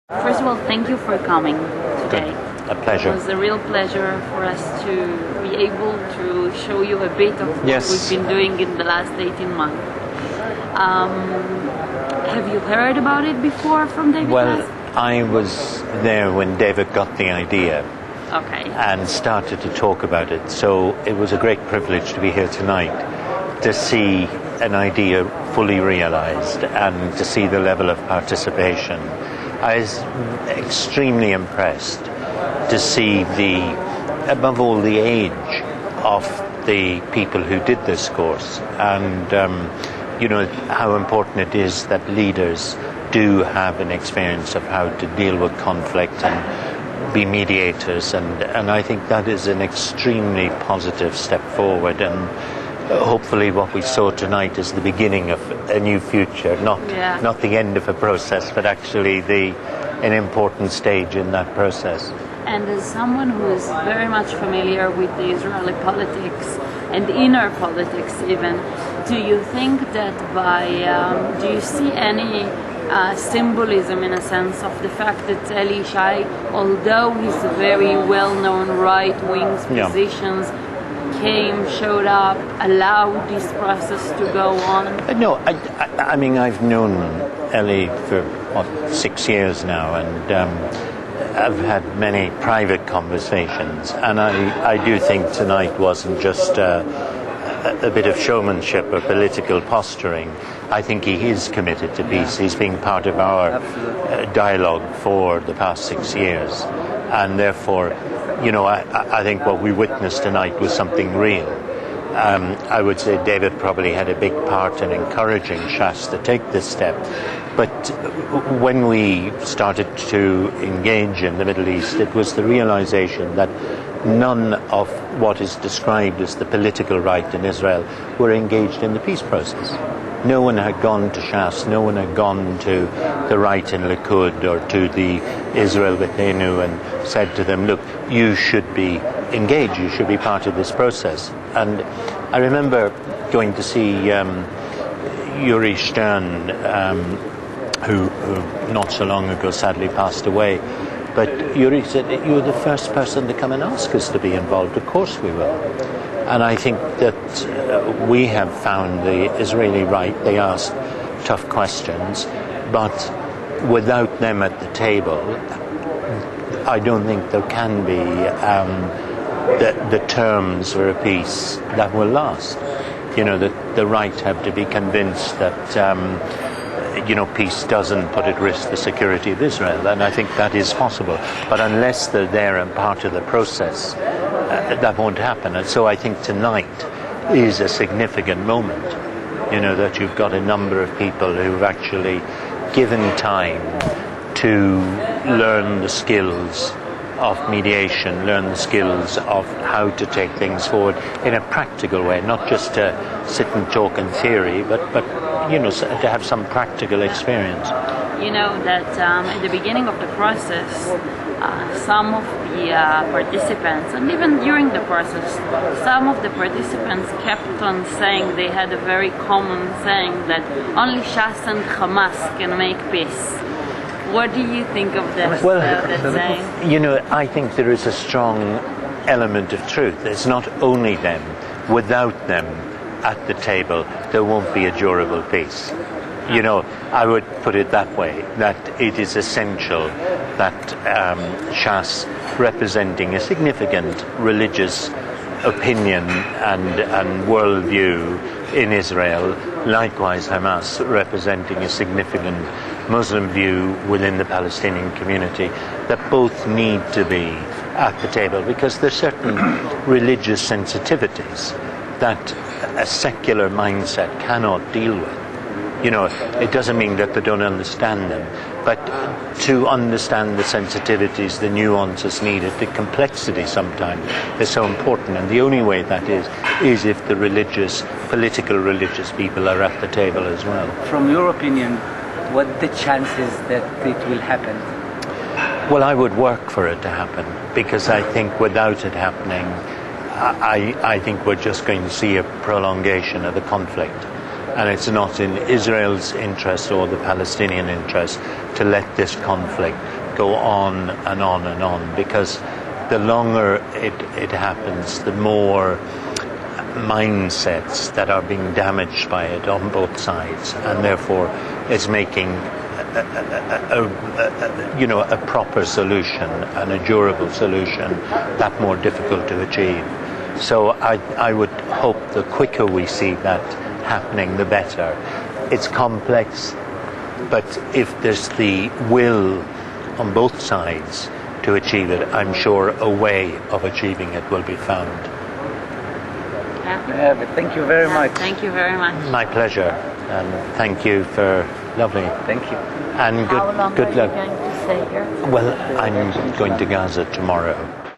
First of all, thank you for coming today. A pleasure. It was a real pleasure for us to be able to show you a bit of what we've been doing in the last 18 months. Have you heard about it before from David? Well, I was there when David got the idea. Okay. And started to talk about it. So it was a great privilege to be here tonight to see an idea fully realized and to see the level of participation. I was extremely impressed to see above all, the age of the people who did this course, and how important it is that leaders do have an experience of how to deal with conflict and be mediators, and I think that is an extremely positive step forward, and hopefully what we saw tonight is the beginning of a new future, not the end of a process, but actually an important stage in that process. And as someone who is very much familiar with the Israeli politics and inner politics even, do you think that do you see any symbolism in a sense of the fact that Eli Yishai, although he's a very well-known right-wing positions, showed up, allowed this process to go on? No, I mean, I've known Eli for 6 years now, and I've had many private conversations, and I do think tonight wasn't just a bit of showmanship or political posturing. I think he is committed to peace. He's been part of our dialogue for the past 6 years, and therefore, I think what we witnessed tonight was something real. I would say David probably had a big part in encouraging Shas to take this step. But when we started to engage in the Middle East, it was the realization that none of what is described as the political right in Israel were engaged in the peace process. No one had gone to Shas, no one had gone to the right in Likud or to the Israel B'Tenu and said to them, look, you should be engaged, you should be part of this process. And I remember going to see Yuri Stern, who not so long ago sadly passed away. But Yuri said, you're the first person to come and ask us to be involved. Of course we will. And I think that we have found the Israeli right. They ask tough questions, but without them at the table, I don't think there can be the terms for a peace that will last. The right have to be convinced that peace doesn't put at risk the security of Israel, and I think that is possible. But unless they're there and part of the process, that won't happen. And so I think tonight is a significant moment, that you've got a number of people who've actually given time to learn the skills of mediation, learn the skills of how to take things forward in a practical way, not just to sit and talk in theory, but to have some practical experience. You know that at the beginning of the process, some of the participants, and even during the process, some of the participants kept on saying, they had a very common saying, that only Shas and Hamas can make peace. What do you think of that, that saying? I think there is a strong element of truth. It's not only them. Without them at the table, there won't be a durable peace. I would put it that way, that it is essential that Shas, representing a significant religious opinion and worldview in Israel, likewise Hamas, representing a significant Muslim view within the Palestinian community, that both need to be at the table, because there's certain religious sensitivities that a secular mindset cannot deal with. It doesn't mean that they don't understand them, but to understand the sensitivities, the nuances needed, the complexity sometimes is so important, and the only way that is if the political religious people are at the table as well. From your opinion, what are the chances that it will happen? Well, I would work for it to happen, because I think without it happening, I think we're just going to see a prolongation of the conflict. And it's not in Israel's interest or the Palestinian interest to let this conflict go on and on and on, because the longer it happens, the more mindsets that are being damaged by it on both sides, and therefore it's making a proper solution and a durable solution that more difficult to achieve. So I would hope the quicker we see that happening, the better. It's complex, but if there's the will on both sides to achieve it, I'm sure a way of achieving it will be found. Yeah, but thank you very much. Thank you very much. My pleasure, and thank you for lovely. Thank you. And How long good are luck. you going to stay here? Well, I'm going to Gaza tomorrow.